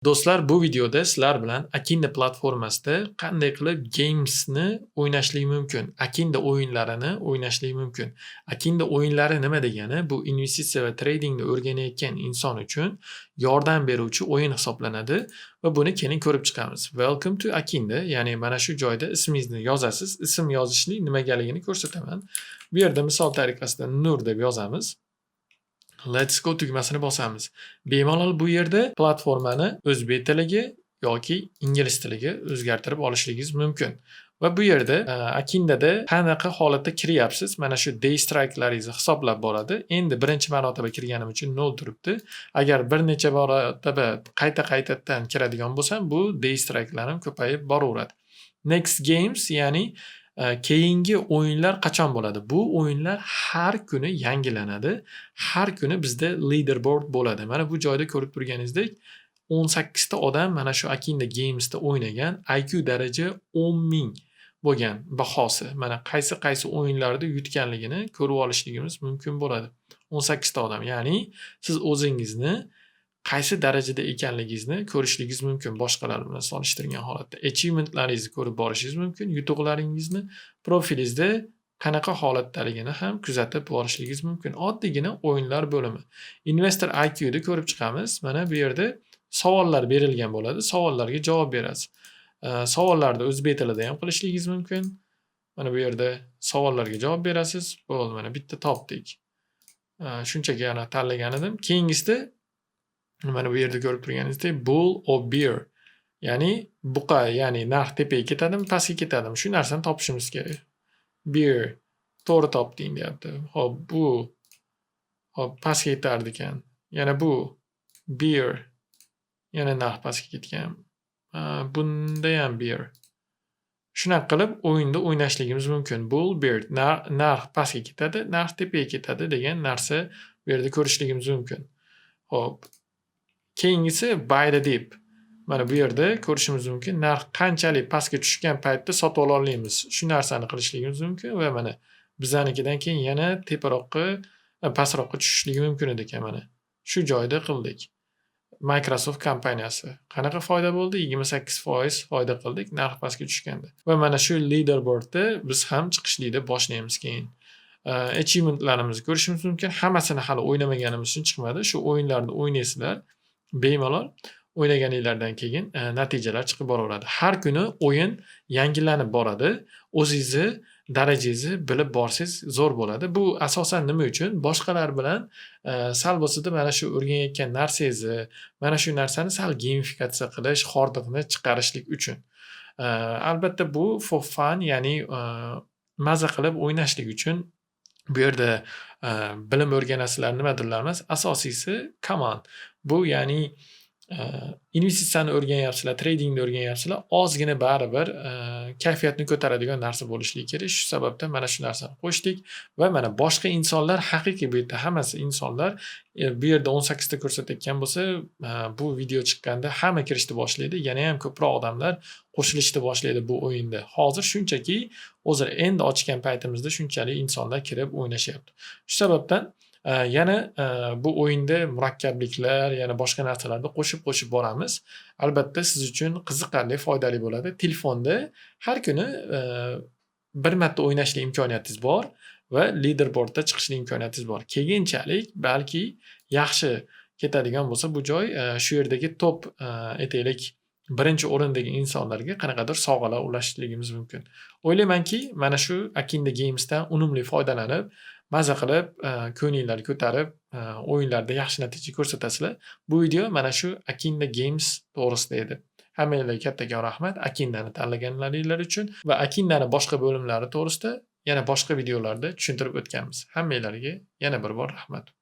Do'stlar, bu videoda sizlar bilan Akinda platformasida qanday qilib gamesni o'ynashlik mumkin, Akinda o'yinlarini o'ynashlik mumkin. Akinda o'yinlari nima degani? Bu investitsiya va tradingni o'rganayotgan inson uchun yordam beruvchi o'yin hisoblanadi va buni keling ko'rib chiqamiz. Welcome to Akinda, ya'ni mana shu joyda ismingizni yozasiz. Ism yozishning nimagaligini ko'rsataman. Bu yerda misol tariqasida Nur deb yozamiz. Let's go tugmasini bosamiz. Bemalol bu yerda platformani o'zbek tiliga yoki ingliz tiliga o'zgartirib olishligingiz mumkin. Va bu yerda Akindada qanaqa holatda kiryapsiz, mana shu day strike'laringizni hisoblab boradi. Endi birinchi marotaba kirganim uchun 0 turibdi. Agar bir necha marotaba qaytadan kiradigan bo'lsam, bu day strike'larim ko'payib boraveradi. Next games, ya'ni keyingi o'yinlar qachon bo'ladi? Bu o'yinlar har kuni yangilanadi. Har kuni bizda leaderboard bo'ladi. Mana bu joyda ko'rib turganingizdek 18 ta odam mana shu Akinda Games'da o'ynagan, IQ daraja 10,000 bo'lgan bahosi. Mana qaysi o'yinlarda yutganligini ko'rib olishligimiz mumkin bo'ladi. 18 ta odam, ya'ni siz o'zingizni qaysi darajada ekanligingizni ko'rishligingiz mumkin boshqalar bilan solishtirgan holatda. Achievementlaringizni ko'rib borishingiz mumkin, yutuqlaringizni, profilingizda qanaqa holatdaligini ham kuzatib borishligingiz mumkin. Oddiygina o'yinlar bo'limi. Investor IQ ni ko'rib chiqamiz. Mana bu yerda savollar berilgan bo'ladi. Savollarga javob berasiz. Savollarni o'zbek tilida ham qilishingiz mumkin. Mana bu yerda savollarga javob berasiz. Bo'ldi, mana bitta topdik. Shunchaki yana tanlagan edim. Keyingisida mana bu yerda ko'rib turganingizdek bull or bear, ya'ni buqa, ya'ni narx tepaga ketadimi, pastga ketadimi, shu narsani topishimiz kerak. Bear to'g'ri topding deyapti. Hop, bu hop pastga ketar ekan. Yana bu bear, yana narx pastga ketgan. Bunda ham bear. Shunaqa qilib o'yinda o'ynashligimiz mumkin. Bull, bear, narx pastga ketadi, narx tepaga ketadi degan narsa bu yerda ko'rishligimiz mumkin. Hop. Keyingisi buy the dip. Mana bu yerda ko'rishimiz mumkin. Narx qanchalik pastga tushgan paytda sotib ola olamiz. Shu narsani qilishligimiz mumkin va mana bizanikidan keyin yana teparoqqa, pastroqqa tushishligi mumkin edi ekan mana. Shu joyda qildik. Microsoft kompaniyasi qanaqa foyda bo'ldi? 28% foyda qildik narx pastga tushganda. Va mana shu leaderboardda biz ham chiqishlikda boshlaymiz keyin. Achievementlarimizni ko'rishimiz mumkin. Hammasini hali o'ynamaganimiz uchun chiqmadi. Shu o'yinlarni o'ynaysizlar. Bemalol o'ynaganinglardan keyin natijalar chiqib boraveradi. Har kuni o'yin yangilanib boradi. O'zingizni darajangizni bilib borsangiz zo'r bo'ladi. Bu asosan nima uchun? Boshqalar bilan sal bo'lsa-da mana shu o'rganayotgan narsangizni, mana shu narsani sal gamifikatsiya qilish, hordiqni chiqarishlik uchun. Albatta bu for fun, ya'ni maza qilib o'ynashlik uchun. Bu yerda bilim o'rganasizlar, nimadirlar emas. Asosiysi command. Bu ya'ni investitsiyani o'rganyapsizlar, tradingni o'rganyapsizlar, ozgina baribir kayfiyatni ko'taradigan narsa bo'lishligi kerak. Shu sababdan mana shu narsani qo'shdik va mana boshqa insonlar, haqiqiy bu yerda hammasi insonlar, bu yerda 18 ta ko'rsatayotgan bo'lsa, bu video chiqqanda hamma kirishni boshlaydi. Yana ham ko'proq odamlar qo'shilishni boshlaydi bu o'yinda. Hozir shunchaki o'zir endi ochgan paytimizda shunchalik insonlar kirib o'ynashyapti. Shu sababdan yana bu o'yinda murakkabliklar, yana boshqa narsalarni qo'shib boramiz. Albatta siz uchun qiziqarli, foydali bo'ladi. Telefonda har kuni bir marta o'ynashlik imkoniyatingiz bor va leaderboardda chiqishlik imkoniyatingiz bor. Keyinchalik balki yaxshi ketadigan bo'lsa bu joy, shu yerdagi top aytaylik birinchi o'rindagi insonlarga qanaqadir sovg'alar ulashishligimiz mumkin. O'ylaymanki, mana shu Akinda Games'dan unumli foydalanib, maza qilib, ko'ngillarni ko'tarib, o'yinlarda yaxshi natija ko'rsatasizlar. Bu video mana shu Akinda Games to'g'risida edi. Hammanglarga kattakon rahmat Akindani tanlaganlaringiz uchun va Akindani boshqa bo'limlari to'g'risida yana boshqa videolarda tushuntirib o'tganmiz. Hammanglarga yana bir bor rahmat.